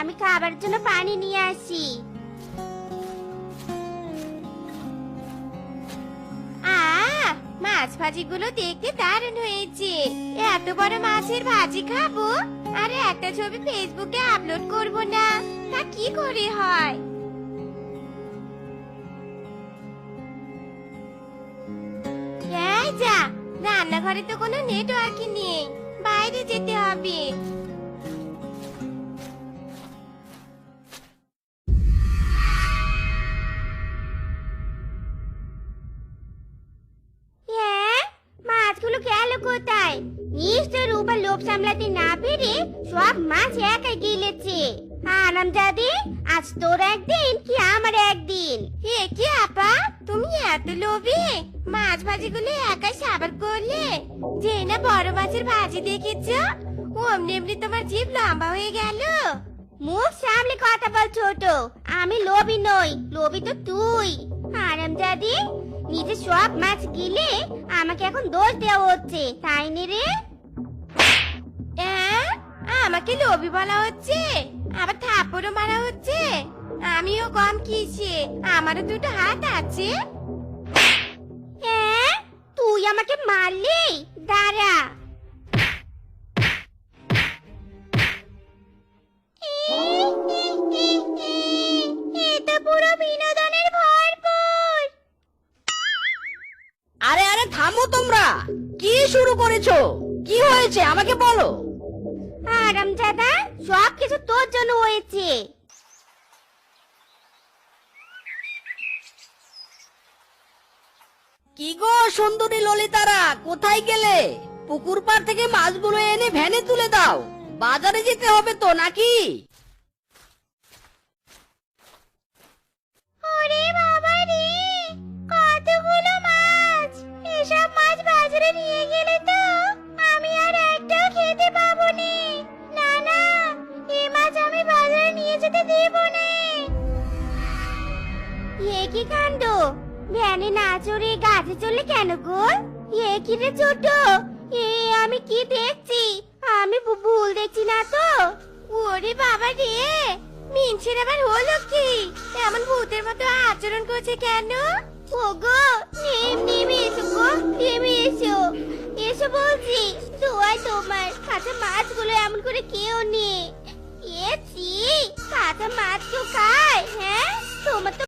আমি খাবার জন্য পানি নিয়ে আসি। মাছ ভাজিগুলো দেখতে দারুণ হয়েছে। এত বড় মাছের ভাজি খাবো আর একটা ছবি ফেসবুকে আপলোড করব না, তা কি করে হয়? এই যা, রান্নাঘরে তো কোনো নেটওয়ার্কই নেই, বাইরে যেতে হবে। মাছগুলো গেল কোথায়? নিশ্চয় রূপা লোভ সামলাতে না পেরে সব মাছ একাই গিলেছে। হারামজাদে, আজ তোর একদিন কি আমার একদিন। হে কি আপা, তুমি এত লোভী? মাছ ভাজিগুলো একাই সাবার করলে? যে না বড় মাছের ভাজি দেখেছো, অমনি এমনি তোমার জিভ লম্বা হয়ে গেল। মুখ সামলে কথা বল ছোট, আমি লোভী নই, লোভী তো তুই। হারামজাদে, নিজে সব মাছ গিলে আমাকে এখন দোষ দেওয়া হচ্ছে, তাই নে রে? আমাকে লোভী বলা হচ্ছে, আবার থাপ্পড়ও মারা হচ্ছে। আমিও কম কিসে, আমারও দুটো হাত আছে। তুই আমাকে মারলি? দাঁড়া। এটা পুরো বিনোদনের ভরপুর। আরে আরে থামো তোমরা, কি শুরু করেছো? কি হয়েছে আমাকে বলো। হারামজাদা, সবকিছু তোর জন্য হয়েছে। কি গো সুন্দরী ললিতারা, কোথায় গেলে? পুকুর পাড় থেকে মাছগুলো এনে ভ্যানে তুলে দাও, বাজারে যেতে হবে তো নাকি? ওরে বাবা রে, কতগুলো মাছ! এসব মাছ বাজারে নিয়ে গেলে তো আমি আর একটাও খেতে পাবো নে। না না, এই মাছ আমি বাজারে নিয়ে যেতে দেব না। এ কি কাণ্ড! ভ্যানে না চড়ে গাছে চললে কেন গো? এ কি রে ছোট, এ আমি কি দেখছি? আমি ভুল দেখছি না তো? ওরে বাবা রে, মিনছের আবার হলো কি? এমন ভূতের মতো আচরণ করছে কেন? ওগো, নেমে এসো গো, নেমে এসো, এসো বলছি। দোয়াই তোমার, কাঁচা মাছগুলো এমন করে কেউ নে। এ ছি, কাঁচা মাছ কেউ খায়? হ্যাঁ, তোমার তো